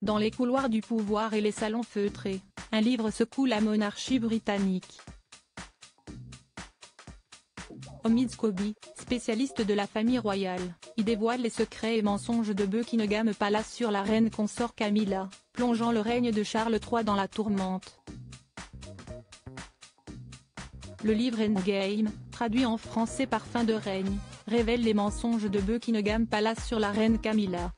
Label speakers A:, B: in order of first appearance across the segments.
A: Dans les couloirs du pouvoir et les salons feutrés, un livre secoue la monarchie britannique. Omid Scobie, spécialiste de la famille royale, y dévoile les secrets et mensonges de Buckingham Palace sur la reine consort Camilla, plongeant le règne de Charles III dans la tourmente. Le livre Endgame, traduit en français par Fin de règne, révèle les mensonges de Buckingham Palace sur la reine Camilla.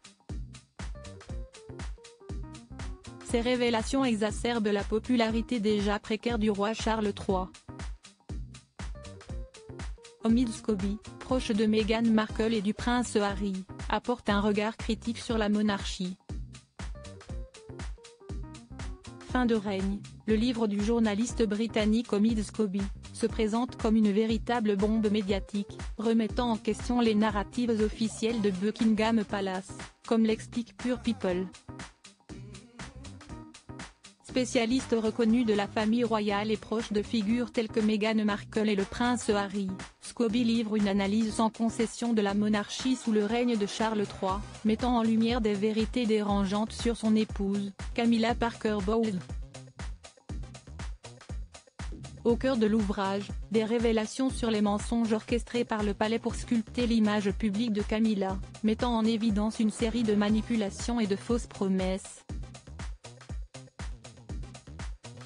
A: Ces révélations exacerbent la popularité déjà précaire du roi Charles III. Omid Scobie, proche de Meghan Markle et du prince Harry, apporte un regard critique sur la monarchie. Fin de règne, le livre du journaliste britannique Omid Scobie, se présente comme une véritable bombe médiatique, remettant en question les narratives officielles de Buckingham Palace, comme l'explique Pure People. Spécialiste reconnu de la famille royale et proche de figures telles que Meghan Markle et le prince Harry, Scobie livre une analyse sans concession de la monarchie sous le règne de Charles III, mettant en lumière des vérités dérangeantes sur son épouse, Camilla Parker Bowles. Au cœur de l'ouvrage, des révélations sur les mensonges orchestrés par le palais pour sculpter l'image publique de Camilla, mettant en évidence une série de manipulations et de fausses promesses.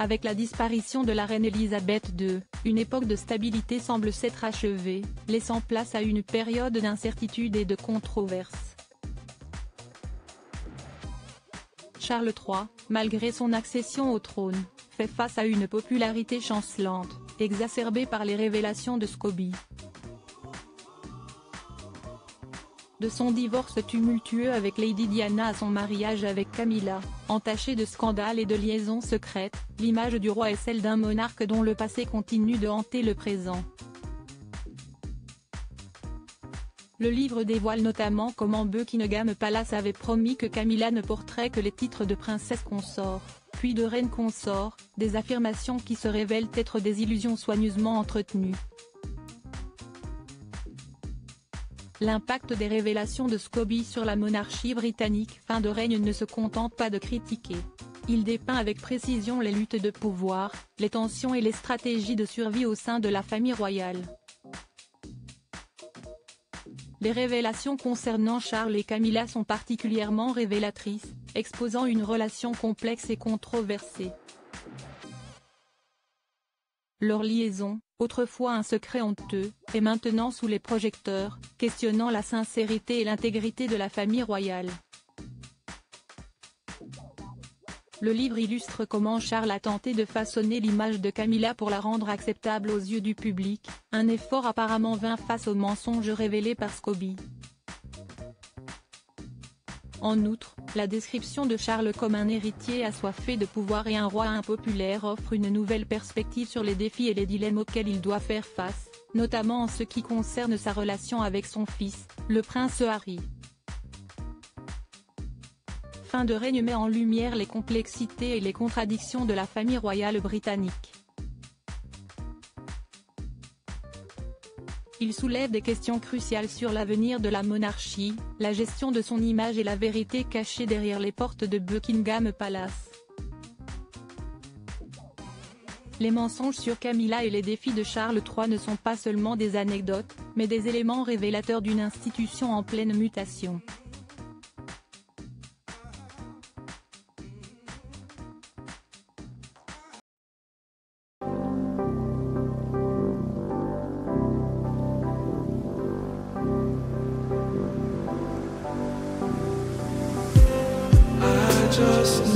A: Avec la disparition de la reine Elisabeth II, une époque de stabilité semble s'être achevée, laissant place à une période d'incertitude et de controverse. Charles III, malgré son accession au trône, fait face à une popularité chancelante, exacerbée par les révélations de Scobie. De son divorce tumultueux avec Lady Diana à son mariage avec Camilla, entaché de scandales et de liaisons secrètes, l'image du roi est celle d'un monarque dont le passé continue de hanter le présent. Le livre dévoile notamment comment Buckingham Palace avait promis que Camilla ne porterait que les titres de princesse consort, puis de reine consort, des affirmations qui se révèlent être des illusions soigneusement entretenues. L'impact des révélations de Scobie sur la monarchie britannique fin de règne ne se contente pas de critiquer. Il dépeint avec précision les luttes de pouvoir, les tensions et les stratégies de survie au sein de la famille royale. Les révélations concernant Charles et Camilla sont particulièrement révélatrices, exposant une relation complexe et controversée. Leur liaison, autrefois un secret honteux, est maintenant sous les projecteurs, questionnant la sincérité et l'intégrité de la famille royale. Le livre illustre comment Charles a tenté de façonner l'image de Camilla pour la rendre acceptable aux yeux du public, un effort apparemment vain face aux mensonges révélés par Scobie. En outre, la description de Charles comme un héritier assoiffé de pouvoir et un roi impopulaire offre une nouvelle perspective sur les défis et les dilemmes auxquels il doit faire face, notamment en ce qui concerne sa relation avec son fils, le prince Harry. Fin de règne met en lumière les complexités et les contradictions de la famille royale britannique. Il soulève des questions cruciales sur l'avenir de la monarchie, la gestion de son image et la vérité cachée derrière les portes de Buckingham Palace. Les mensonges sur Camilla et les défis de Charles III ne sont pas seulement des anecdotes, mais des éléments révélateurs d'une institution en pleine mutation.
B: Just